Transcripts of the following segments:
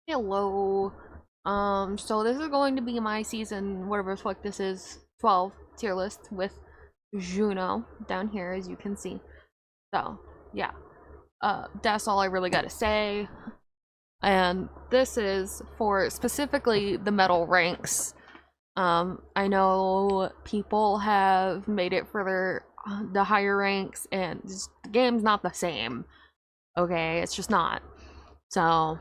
Hello. So this is going to be my season, whatever the fuck this is, 12 tier list with Juno down here, as you can see. So, yeah. That's all I really gotta say. And this is for specifically the medal ranks. I know people have made it for the higher ranks, and the game's not the same. Okay, it's just not. So,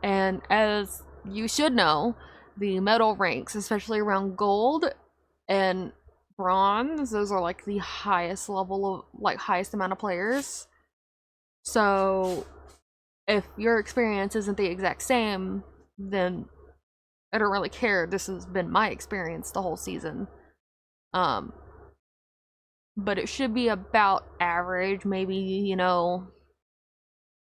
and as you should know, the medal ranks, especially around gold and bronze, those are like the highest level of, like, highest amount of players. So if your experience isn't the exact same, then I don't really care. This has been my experience the whole season. Um, but it should be about average, maybe,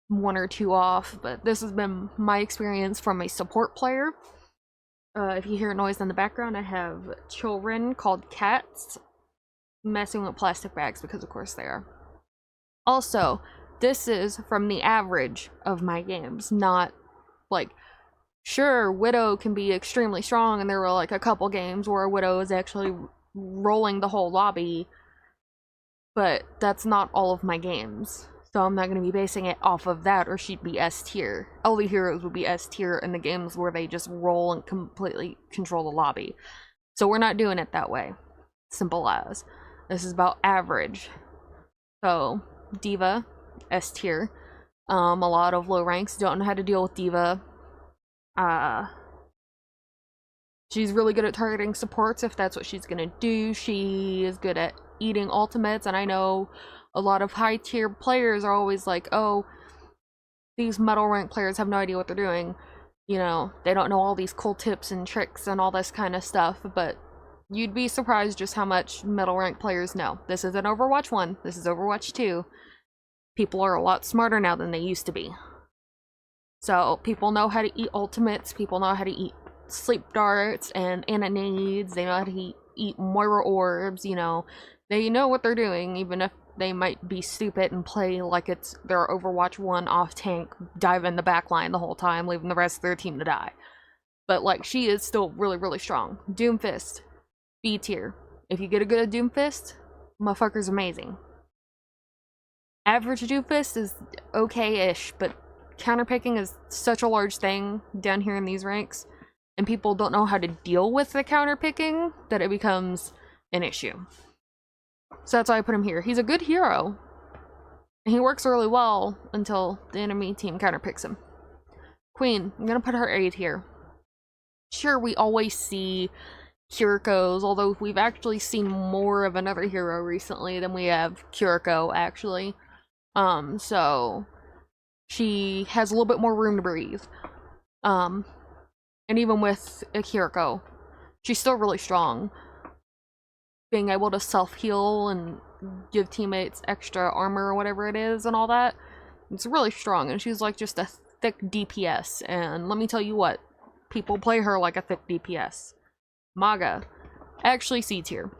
one or two off. But this has been my experience from a support player. If you hear noise in the background, I have children called cats messing with plastic bags because of course they are. Also, this is from the average of my games, not like, sure, Widow can be extremely strong, and there were like a couple games where Widow is actually rolling the whole lobby, but that's not all of my games. So I'm not going to be basing it off of that, or she'd be S tier. All the heroes would be S tier in the games where they just roll and completely control the lobby. So we're not doing it that way. Simple as. This is about average. So, Diva, S tier. A lot of low ranks don't know how to deal with Diva. She's really good at targeting supports if that's what she's gonna do. She is good at eating ultimates, and I know a lot of high tier players are always like, oh, these medal rank players have no idea what they're doing. They don't know all these cool tips and tricks and all this kind of stuff, but you'd be surprised just how much medal rank players know. This isn't Overwatch 1, this is Overwatch 2. People are a lot smarter now than they used to be. So, people know how to eat ultimates, people know how to eat sleep darts and nades, they know how to eat Moira orbs, They know what they're doing, even if they might be stupid and play like it's their Overwatch 1 off tank, dive in the back line the whole time, leaving the rest of their team to die. But, like, she is still really, really strong. Doomfist, B tier. If you get a good at Doomfist, motherfucker's amazing. Average Doomfist is okay-ish, but counterpicking is such a large thing down here in these ranks, and people don't know how to deal with the counterpicking, that it becomes an issue. So that's why I put him here. He's a good hero. And he works really well until the enemy team counterpicks him. Queen, I'm gonna put her A tier. Sure, we always see Kiriko's, although we've actually seen more of another hero recently than we have Kiriko, actually. So she has a little bit more room to breathe. And even with Kiriko, she's still really strong. Being able to self-heal and give teammates extra armor or whatever it is and all that, it's really strong, and she's like just a thick DPS, and let me tell you what, people play her like a thick DPS. Maga, actually C tier.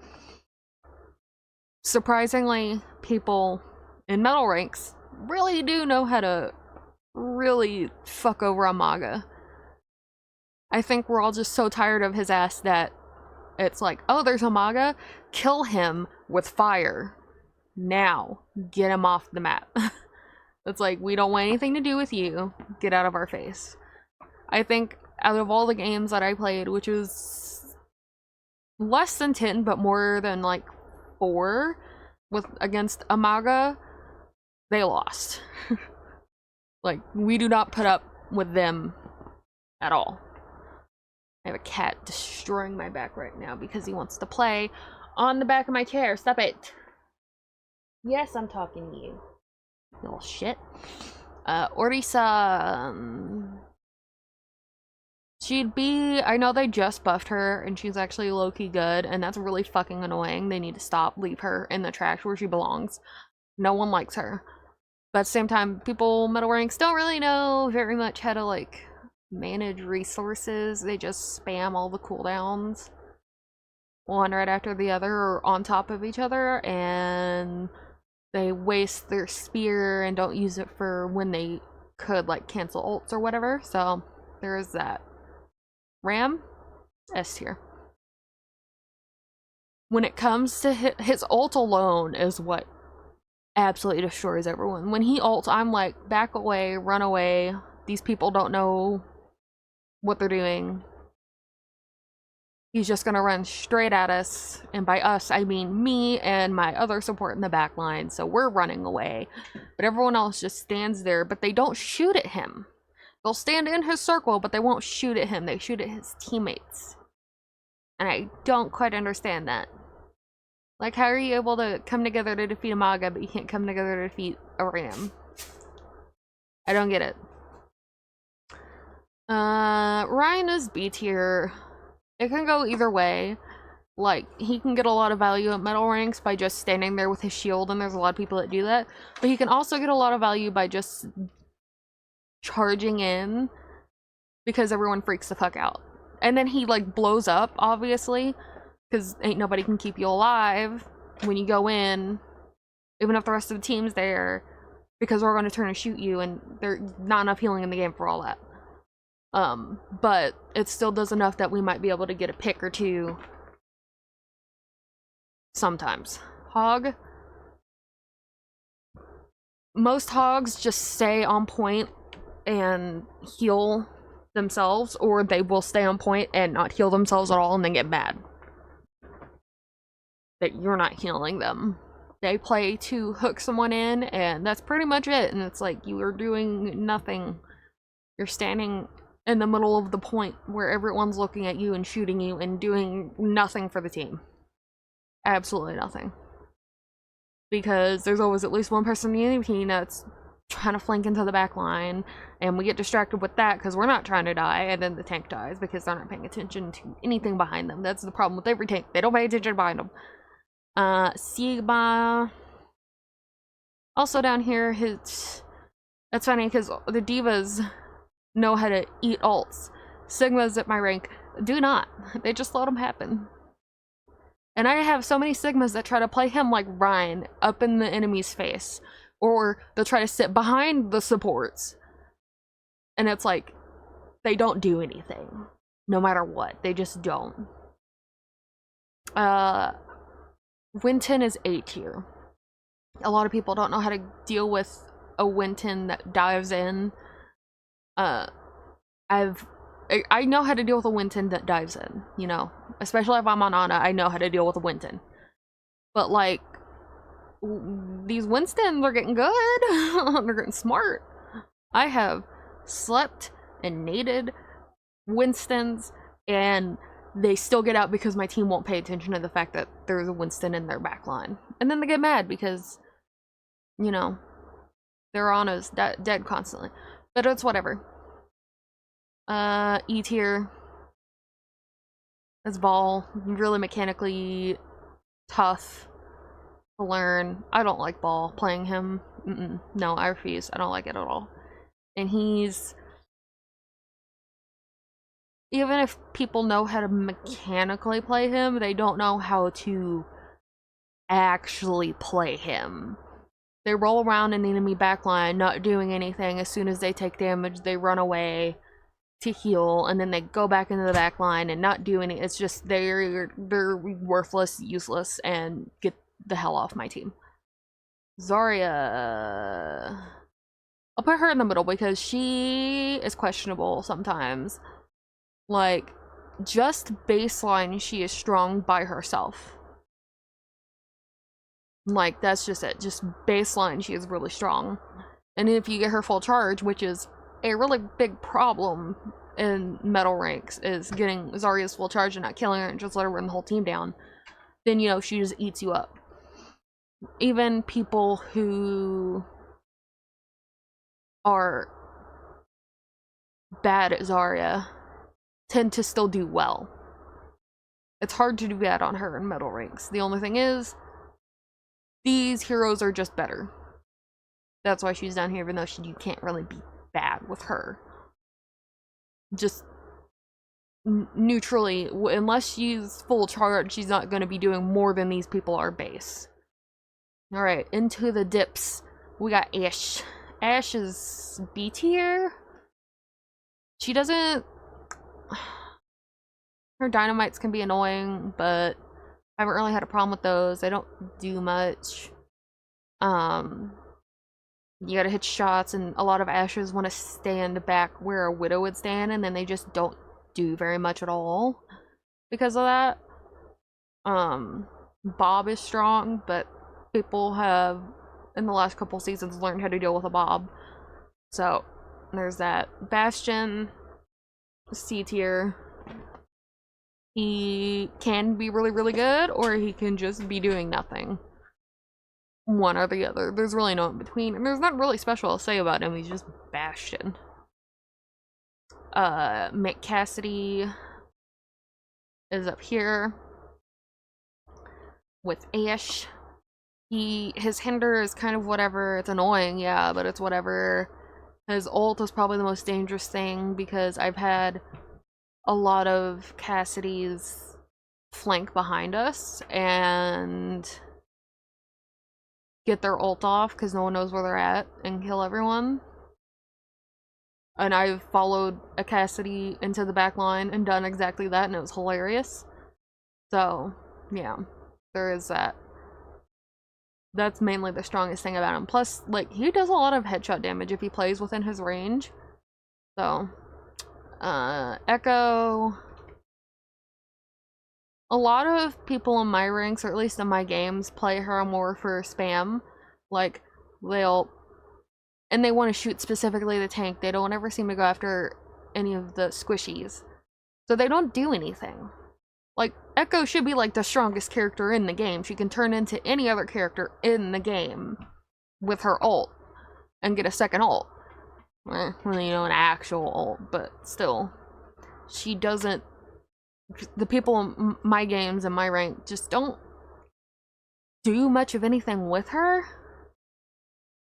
Surprisingly, people in medal ranks really do know how to really fuck over a Maga. I think we're all just so tired of his ass that it's like, oh, there's a Maga, kill him with fire. Now, get him off the map. It's like, we don't want anything to do with you. Get out of our face. I think out of all the games that I played, which was less than 10, but more than like 4 against a Maga, they lost. Like, we do not put up with them at all. I have a cat destroying my back right now because he wants to play on the back of my chair. Stop it. Yes, I'm talking to you. Little shit. Orisa, she'd be, I know they just buffed her and she's actually low-key good, and that's really fucking annoying. They need to stop, leave her in the trash where she belongs. No one likes her. But at the same time, people middle ranks don't really know very much how to, like, manage resources. They just spam all the cooldowns, one right after the other or on top of each other, and they waste their spear and don't use it for when they could, like, cancel ults or whatever. So There is that. Ram, S tier. When it comes to his ult alone is what absolutely destroys everyone. When he ults, I'm like, back away, run away. These people don't know what they're doing. He's just gonna run straight at us, and by us, I mean me and my other support in the back line, so we're running away. But everyone else just stands there, but they don't shoot at him. They'll stand in his circle, but they won't shoot at him. They shoot at his teammates. And I don't quite understand that. Like, how are you able to come together to defeat a Maga, but you can't come together to defeat a Ram? I don't get it. Ryan is B tier. It can go either way. Like, he can get a lot of value at metal ranks by just standing there with his shield, and there's a lot of people that do that. But he can also get a lot of value by just charging in, because everyone freaks the fuck out. And then he, like, blows up, obviously, because ain't nobody can keep you alive when you go in, even if the rest of the team's there, because we're going to turn and shoot you, and there's not enough healing in the game for all that. But it still does enough that we might be able to get a pick or two sometimes. Hog. Most hogs just stay on point and heal themselves, or they will stay on point and not heal themselves at all and then get mad that you're not healing them. They play to hook someone in, and that's pretty much it. And it's like, you are doing nothing. You're standing in the middle of the point where everyone's looking at you and shooting you and doing nothing for the team. Absolutely nothing. Because there's always at least one person in the enemy team that's trying to flank into the back line, and we get distracted with that because we're not trying to die, and then the tank dies because they're not paying attention to anything behind them. That's the problem with every tank. They don't pay attention behind them. Sigma. Also down here, that's funny because the divas know how to eat ults. Sigmas at my rank do not. They just let them happen. And I have so many Sigmas that try to play him like Ryan up in the enemy's face. Or they'll try to sit behind the supports. And it's like, they don't do anything. No matter what. They just don't. Winton is A tier. A lot of people don't know how to deal with a Winton that dives in. I know how to deal with a Winton that dives in, you know. Especially if I'm on Ana, I know how to deal with a Winton. But like, these Winstons are getting good. They're getting smart. I have slept and naded Winstons, and they still get out because my team won't pay attention to the fact that there's a Winston in their backline. And then they get mad because, you know, their Ana's dead constantly. But it's whatever. E tier. That's Ball. Really mechanically tough to learn. I don't like Ball playing him. No, I refuse. I don't like it at all. And he's, even if people know how to mechanically play him, they don't know how to actually play him. They roll around in the enemy backline, not doing anything. As soon as they take damage, they run away to heal, and then they go back into the back line and not do any. It's just they're worthless, useless, and get the hell off my team. Zarya, I'll put her in the middle because she is questionable sometimes. Like, just baseline, she is strong by herself. Like, that's just it. Just baseline, she is really strong. And if you get her full charge, which is a really big problem in metal ranks, is getting Zarya's full charge and not killing her and just let her run the whole team down, then, you know, she just eats you up. Even people who are bad at Zarya tend to still do well. It's hard to do bad on her in metal ranks. The only thing is, these heroes are just better. That's why she's down here, even though you can't really be bad with her. Just neutrally, unless she's full charge, she's not going to be doing more than these people are base. Alright, into the dips. We got Ashe. Ashe is B tier. She doesn't... Her dynamites can be annoying, but I haven't really had a problem with those. They don't do much. You gotta hit shots, and a lot of Ashes want to stand back where a Widow would stand, and then they just don't do very much at all because of that. Bob is strong, but people have, in the last couple seasons, learned how to deal with a Bob. So, there's that. Bastion, C tier. He can be really, really good, or he can just be doing nothing. One or the other. There's really no in between, and there's not really special to say about him. He's just Bastion. Mick Cassidy is up here with Ash. His hinder is kind of whatever. It's annoying, yeah, but it's whatever. His ult is probably the most dangerous thing because I've had a lot of Cassidy's flank behind us and get their ult off because no one knows where they're at and kill everyone. And I've followed a Cassidy into the back line and done exactly that, and it was hilarious. So, yeah, there is that. That's mainly the strongest thing about him. Plus, like, he does a lot of headshot damage if he plays within his range. So, Echo. A lot of people in my ranks, or at least in my games, play her more for spam. Like, and they want to shoot specifically the tank. They don't ever seem to go after any of the squishies. So they don't do anything. Like, Echo should be like the strongest character in the game. She can turn into any other character in the game with her ult and get a second ult. Well, you know, an actual ult, but still. She doesn't... The people in my games and my rank just don't do much of anything with her.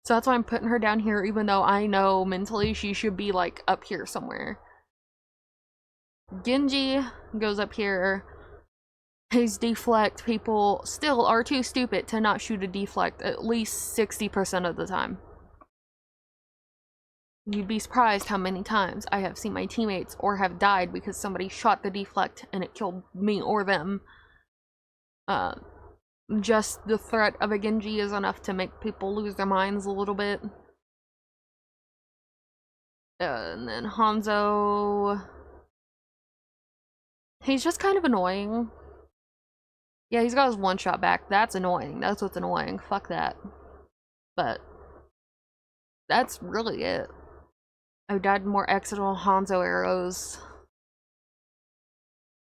So that's why I'm putting her down here, even though I know mentally she should be like up here somewhere. Genji goes up here. His deflect, people still are too stupid to not shoot a deflect at least 60% of the time. You'd be surprised how many times I have seen my teammates or have died because somebody shot the deflect and it killed me or them. Just the threat of a Genji is enough to make people lose their minds a little bit. And then Hanzo... He's just kind of annoying. Yeah, he's got his one-shot back. That's annoying. That's what's annoying. Fuck that. But that's really it. I've died more accidental Hanzo arrows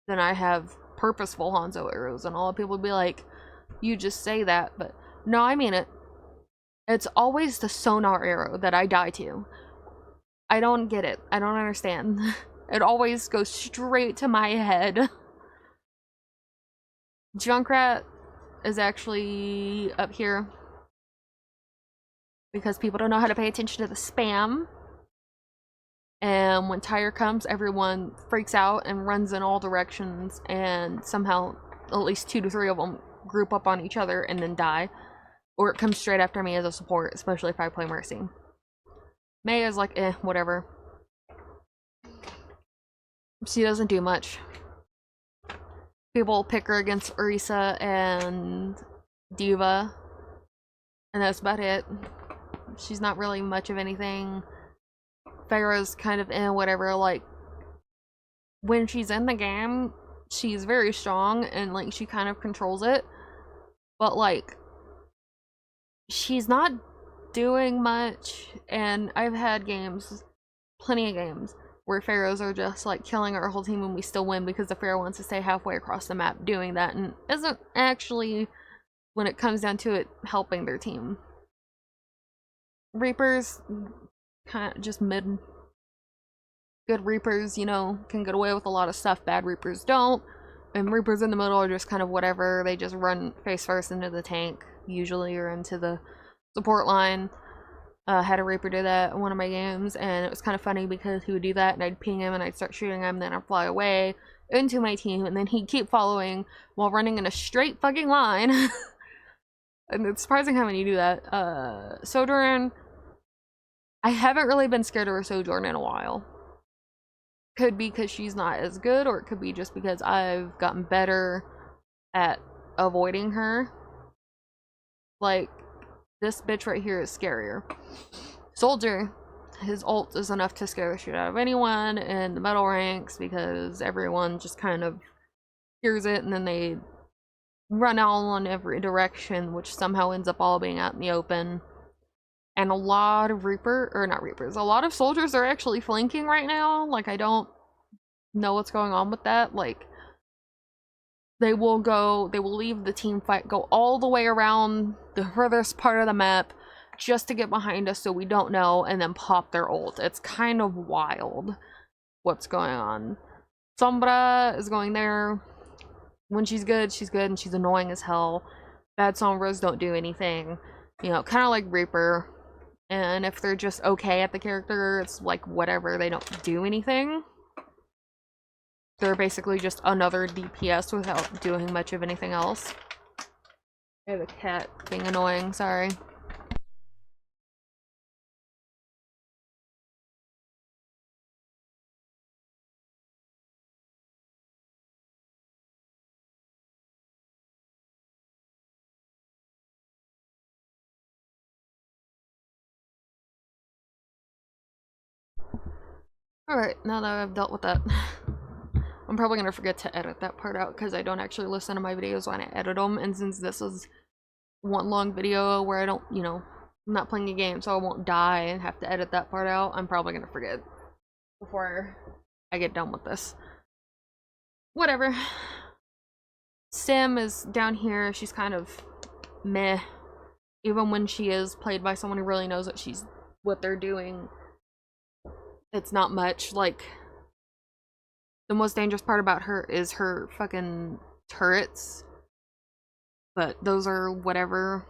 than I have purposeful Hanzo arrows, and all people would be like, you just say that, but no, I mean it. It's always the sonar arrow that I die to. I don't get it. I don't understand. It always goes straight to my head. Junkrat is actually up here because people don't know how to pay attention to the spam. And when Tire comes, everyone freaks out and runs in all directions, and somehow at least 2 to 3 of them group up on each other and then die. Or it comes straight after me as a support, especially if I play Mercy. Mei is like, whatever. She doesn't do much. People pick her against Orisa and Diva, and that's about it. She's not really much of anything. Pharah's kind of whatever, like, when she's in the game, she's very strong, and, like, she kind of controls it, but, like, she's not doing much, and I've had games, plenty of games, where Pharaohs are just, like, killing our whole team and we still win because the Pharaoh wants to stay halfway across the map doing that, and isn't actually, when it comes down to it, helping their team. Reapers, kind of just mid. Good Reapers, you know, can get away with a lot of stuff. Bad Reapers don't. And Reapers in the middle are just kind of whatever. They just run face first into the tank, usually, or into the support line. Had a Reaper do that in one of my games, and it was kind of funny because he would do that, and I'd ping him, and I'd start shooting him, then I'd fly away into my team, and then he'd keep following while running in a straight fucking line. And it's surprising how many do that. Sojourn, I haven't really been scared of a Sojourn in a while. Could be because she's not as good, or it could be just because I've gotten better at avoiding her. Like, this bitch right here is scarier. Soldier, his ult is enough to scare the shit out of anyone in the metal ranks because everyone just kind of hears it and then they run out in every direction, which somehow ends up all being out in the open. And a lot of a lot of soldiers are actually flanking right now. Like, I don't know what's going on with that. Like, they will leave the team fight, go all the way around the furthest part of the map just to get behind us so we don't know, and then pop their ult. It's kind of wild what's going on. Sombra is going there. When she's good, and she's annoying as hell. Bad Sombras don't do anything. You know, kind of like Reaper. And if they're just okay at the character, it's like whatever, they don't do anything. They're basically just another DPS without doing much of anything else. I have a cat being annoying, sorry. Alright, now that I've dealt with that, I'm probably gonna forget to edit that part out because I don't actually listen to my videos when I edit them, and since this is one long video where I don't, you know, I'm not playing a game, so I won't die and have to edit that part out, I'm probably gonna forget before I get done with this. Whatever. Sim is down here, she's kind of meh. Even when she is played by someone who really knows what they're doing, it's not much. Like, the most dangerous part about her is her fucking turrets, but those are whatever.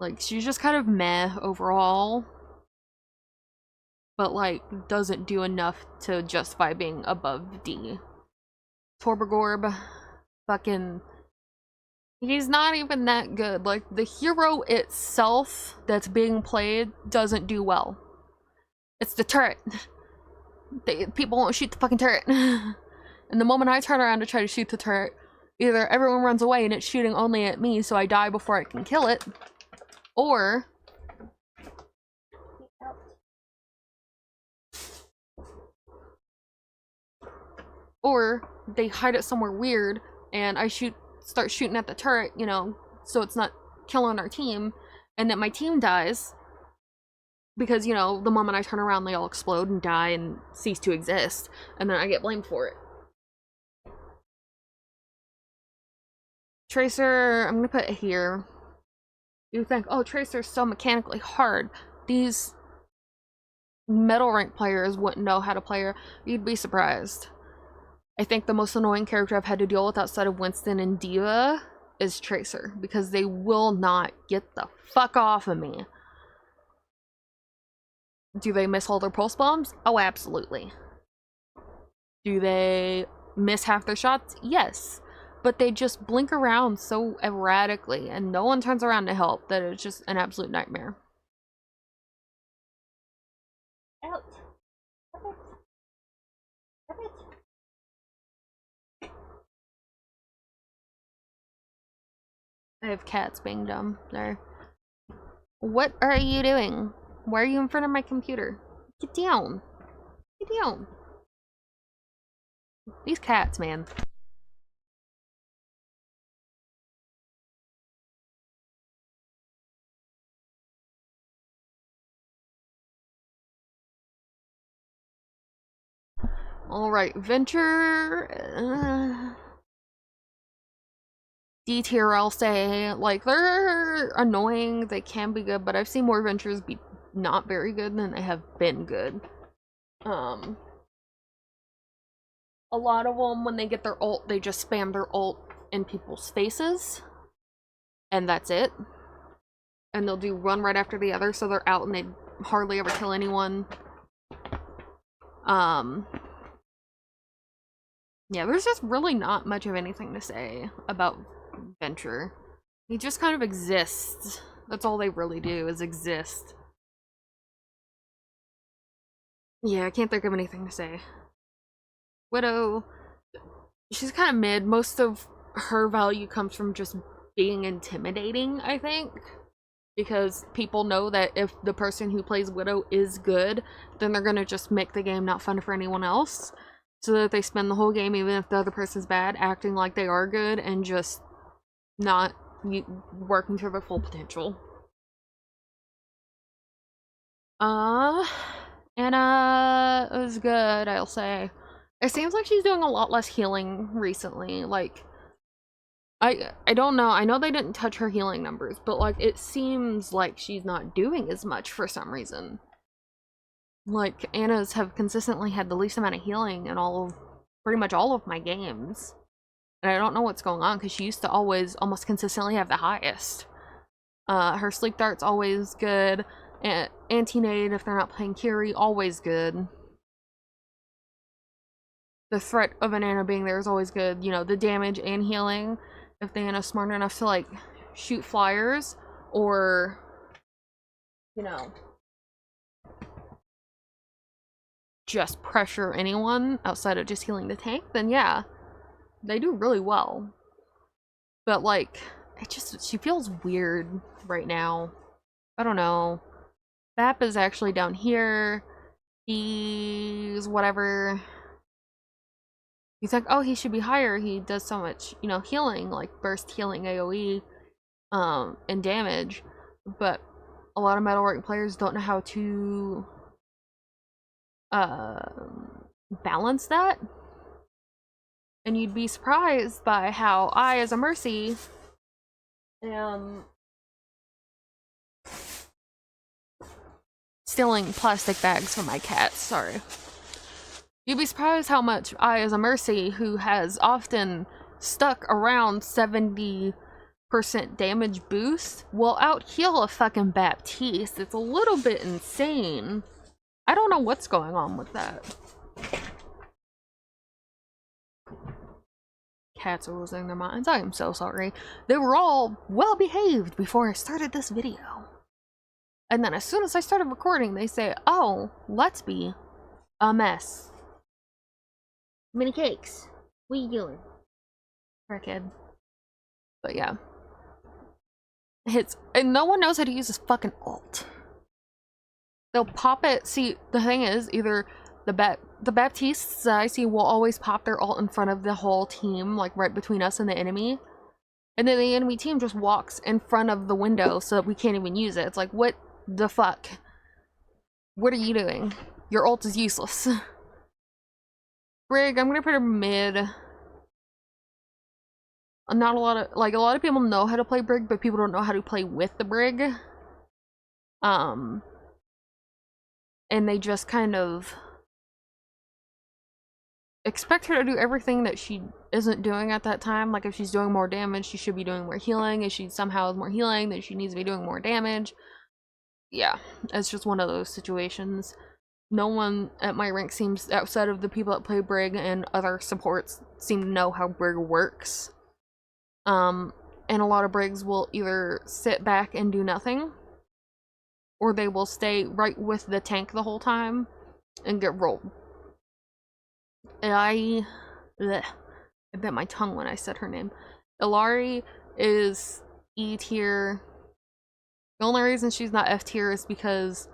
Like, she's just kind of meh overall, but like doesn't do enough to justify being above D. Torbergorb, fucking, he's not even that good. Like, the hero itself that's being played doesn't do well. It's the turret. People won't shoot the fucking turret. And the moment I turn around to try to shoot the turret, either everyone runs away and it's shooting only at me so I die before I can kill it, or they hide it somewhere weird and I start shooting at the turret, you know, so it's not killing our team, and then my team dies because, you know, the moment I turn around they all explode and die and cease to exist, and then I get blamed for it. Tracer, I'm gonna put it here. You think, oh, Tracer's so mechanically hard, these metal rank players wouldn't know how to play her. You'd be surprised. I think the most annoying character I've had to deal with outside of Winston and D.Va is Tracer, because they will not get the fuck off of me. Do they miss all their pulse bombs? Oh, absolutely. Do they miss half their shots? Yes. But they just blink around so erratically, and no one turns around to help, that it's just an absolute nightmare. Out. I have cats being dumb there. What are you doing? Why are you in front of my computer? Get down. Get down. These cats, man. Alright, Venture... D tier, I'll say. Like, they're annoying, they can be good, but I've seen more Ventures be not very good than they have been good. A lot of them, when they get their ult, they just spam their ult in people's faces, and that's it. And they'll do one right after the other, so they're out and they hardly ever kill anyone. Yeah, there's just really not much of anything to say about Venture. He just kind of exists. That's all they really do, is exist. Yeah, I can't think of anything to say. Widow, she's kind of mid. Most of her value comes from just being intimidating, I think. Because people know that if the person who plays Widow is good, then they're gonna just make the game not fun for anyone else. So that they spend the whole game, even if the other person's bad, acting like they are good and just not working to their full potential. Anna was good, I'll say. It seems like she's doing a lot less healing recently. Like, I don't know. I know they didn't touch her healing numbers, but like it seems like she's not doing as much for some reason. Like Anna's have consistently had the least amount of healing in pretty much all of my games. And I don't know what's going on because she used to always almost consistently have the highest. Her sleep dart's always good. Anti-nade, if they're not playing Kiri, always good. The threat of an Anna being there is always good. You know, the damage and healing. If the Anna's smart enough to, like, shoot flyers or, you know, just pressure anyone outside of just healing the tank, then yeah, they do really well. But, like, she feels weird right now. I don't know. Bap is actually down here. He's whatever. You think, oh, he should be higher. He does so much, you know, healing, like burst healing, AoE, and damage. But a lot of metalwork players don't know how to balance that. And you'd be surprised by how I, as a Mercy, am stealing plastic bags from my cats, sorry. You'd be surprised how much I, as a Mercy, who has often stuck around 70% damage boost, will out-heal a fucking Baptiste. It's a little bit insane. I don't know what's going on with that. Cats are losing their minds. I am so sorry. They were all well-behaved before I started this video. And then as soon as I started recording, they say, oh, let's be a mess. Mini cakes. What are you doing? Crackhead. But yeah. And no one knows how to use this fucking ult. They'll pop it. See, the thing is, either the Baptistes that I see will always pop their ult in front of the whole team, like right between us and the enemy. And then the enemy team just walks in front of the window so that we can't even use it. It's like, what the fuck? What are you doing? Your ult is useless. Brig, I'm gonna put her mid. Not a lot of people know how to play Brig, but people don't know how to play with the Brig. And they just kind of expect her to do everything that she isn't doing at that time. Like if she's doing more damage, she should be doing more healing. If she somehow has more healing, then she needs to be doing more damage. Yeah, it's just one of those situations. No one at my rank seems, outside of the people that play Brig and other supports, seem to know how Brig works. And a lot of Brigs will either sit back and do nothing, or they will stay right with the tank the whole time and get rolled. And I bit my tongue when I said her name. Illari is E tier. The only reason she's not F tier is because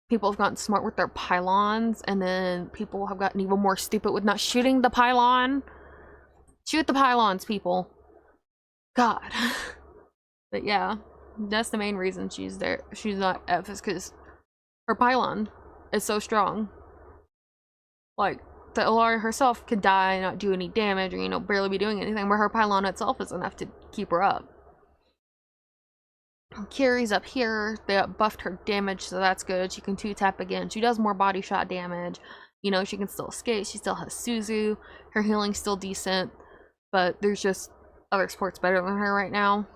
people have gotten smart with their pylons, and then people have gotten even more stupid with not shooting the pylon. Shoot the pylons, people. God. But yeah, that's the main reason she's there. She's not F, is because her pylon is so strong. Like, the Illari herself could die and not do any damage, or, you know, barely be doing anything, but her pylon itself is enough to keep her up. Kiri's up here. They buffed her damage, so that's good. She can 2-tap again. She does more body shot damage. You know, she can still escape. She still has Suzu. Her healing's still decent, but there's just other supports better than her right now.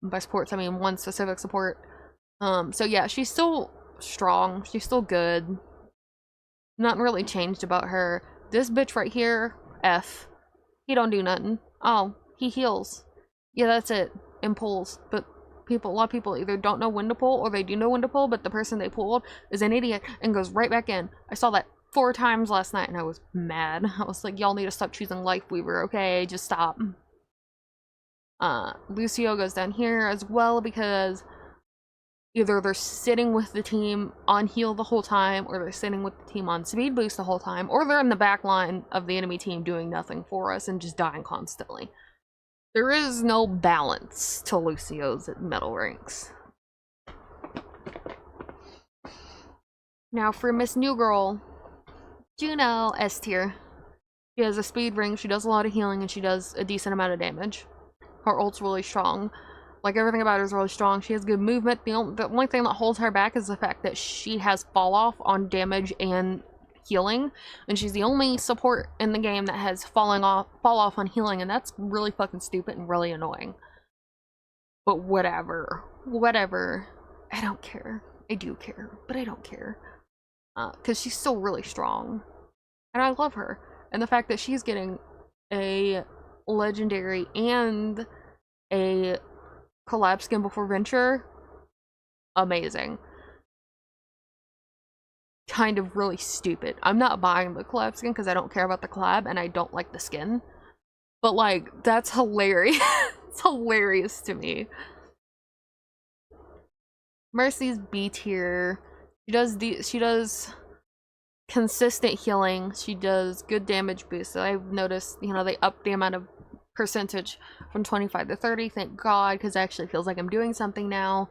And by supports, I mean one specific support. So yeah, she's still strong. She's still good. Nothing really changed about her. This bitch right here, F. He don't do nothing. Oh, he heals. Yeah, that's it. And pulls. But a lot of people either don't know when to pull or they do know when to pull, but the person they pulled is an idiot and goes right back in. I saw that 4 times last night and I was mad. I was like, y'all need to stop choosing Life Weaver, okay? Just stop. Lucio goes down here as well because either they're sitting with the team on heal the whole time, or they're sitting with the team on speed boost the whole time, or they're in the back line of the enemy team doing nothing for us and just dying constantly. There is no balance to Lucio's metal ranks. Now for Miss New Girl, Juno, S tier. She has a speed ring, she does a lot of healing, and she does a decent amount of damage. Her ult's really strong. Like, everything about her is really strong. She has good movement. The only thing that holds her back is the fact that she has fall off on damage and healing, and she's the only support in the game that has fall off on healing, and that's really fucking stupid and really annoying. But whatever. I don't care. I do care, but I don't care. Because she's still really strong. And I love her. And the fact that she's getting a legendary and a collab skin before Venture, amazing. Kind of really stupid. I'm not buying the collab skin because I don't care about the collab and I don't like the skin. But like, that's hilarious. It's hilarious to me. Mercy's B tier. She does consistent healing. She does good damage boost. So I've noticed, you know, they up the amount of percentage from 25 to 30. Thank God, because it actually feels like I'm doing something now.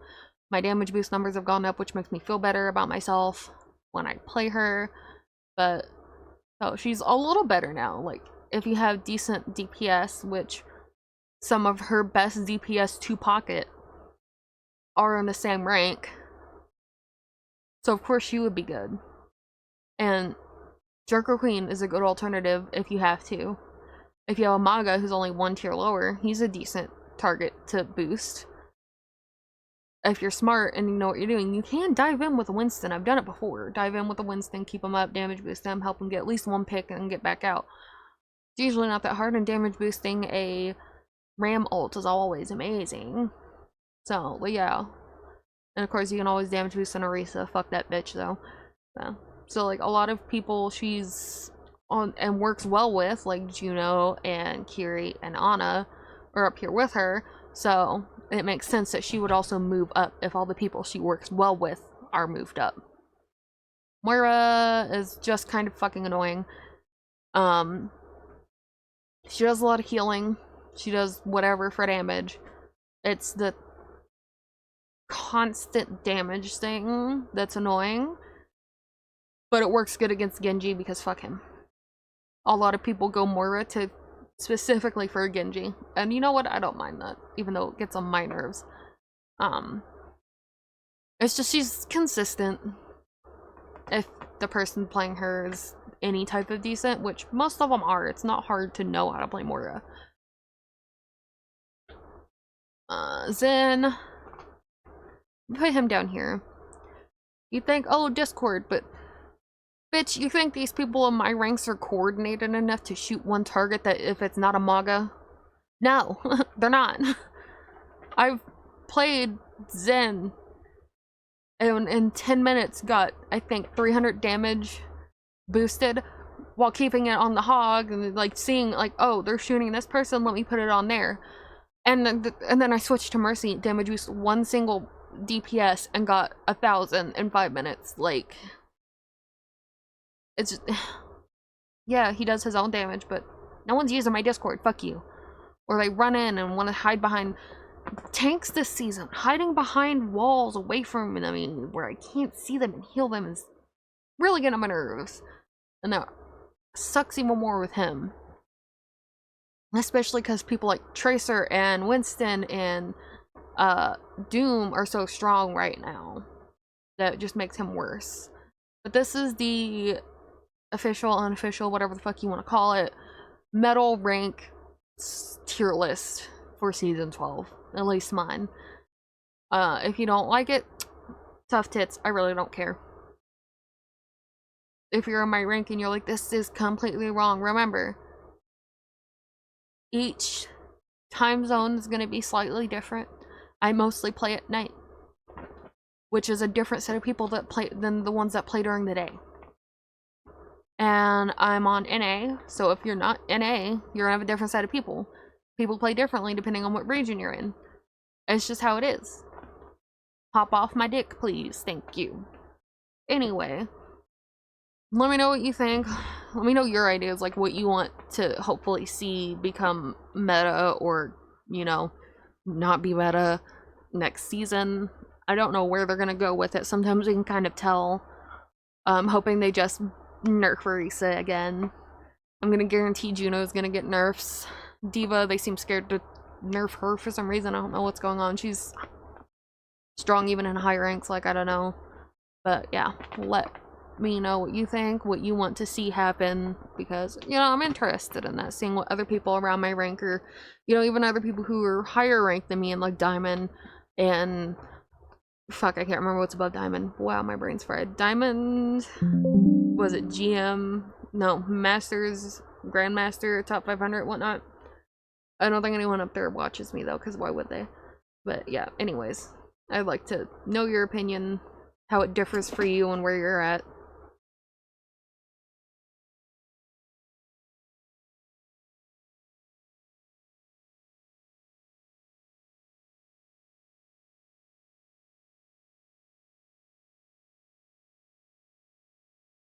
My damage boost numbers have gone up, which makes me feel better about myself when I play her. But so she's a little better now. Like, if you have decent DPS, which some of her best DPS to pocket are in the same rank, so of course she would be good. And Joker Queen is a good alternative if you have to. If you have a Maga who's only 1 tier lower, he's a decent target to boost. If you're smart and you know what you're doing, you can dive in with a Winston. I've done it before. Dive in with a Winston, keep him up, damage boost him, help him get at least 1 pick and get back out. It's usually not that hard, and damage boosting a Ram ult is always amazing. So, but yeah. And of course you can always damage boost an Orisa. Fuck that bitch though. So like, a lot of people she's on and works well with, like Juno and Kiri and Ana, are up here with her. So it makes sense that she would also move up if all the people she works well with are moved up. Moira is just kind of fucking annoying. She does a lot of healing. She does whatever for damage. It's the constant damage thing that's annoying. But it works good against Genji because fuck him. A lot of people go Moira to specifically for Genji. And you know what? I don't mind that, even though it gets on my nerves. It's just she's consistent. If the person playing her is any type of decent, which most of them are, it's not hard to know how to play Moira. Zen. Put him down here. You think, oh, Discord, but bitch, you think these people in my ranks are coordinated enough to shoot one target that if it's not a Maga? No, they're not. I've played Zen and in 10 minutes got, I think, 300 damage boosted while keeping it on the hog and like seeing like, oh, they're shooting this person, let me put it on there. And then I switched to Mercy, damage boost 1 single DPS and got 1,000 in 5 minutes. Like, it's just, yeah, he does his own damage, but no one's using my Discord, fuck you. Or they run in and want to hide behind tanks this season. Hiding behind walls away from me where I can't see them and heal them is really getting on my nerves. And that sucks even more with him. Especially because people like Tracer and Winston and Doom are so strong right now that it just makes him worse. But this is the official, unofficial, whatever the fuck you want to call it, medal rank tier list for season 12, at least mine. If you don't like it, tough tits, I really don't care. If you're in my rank and you're like, this is completely wrong, remember, each time zone is going to be slightly different. I mostly play at night, which is a different set of people that play than the ones that play during the day. And I'm on NA, so if you're not NA, you're gonna have a different set of people. People play differently depending on what region you're in. It's just how it is. Hop off my dick, please. Thank you. Anyway, let me know what you think. Let me know your ideas, like what you want to hopefully see become meta or, you know, not be meta next season. I don't know where they're gonna go with it. Sometimes we can kind of tell. I'm hoping they just nerf Orisa again. I'm gonna guarantee Juno's gonna get nerfs. Diva, they seem scared to nerf her for some reason. I don't know what's going on. She's strong even in high ranks, like, I don't know. But yeah, let me know what you think, what you want to see happen, because, you know, I'm interested in that, seeing what other people around my rank, or, you know, even other people who are higher ranked than me in, like, Diamond, and fuck, I can't remember what's above Diamond. Wow, my brain's fried. Diamond, was it GM? No, Masters, Grandmaster, top 500, whatnot. I don't think anyone up there watches me, though, because why would they? But yeah, anyways, I'd like to know your opinion, how it differs for you and where you're at.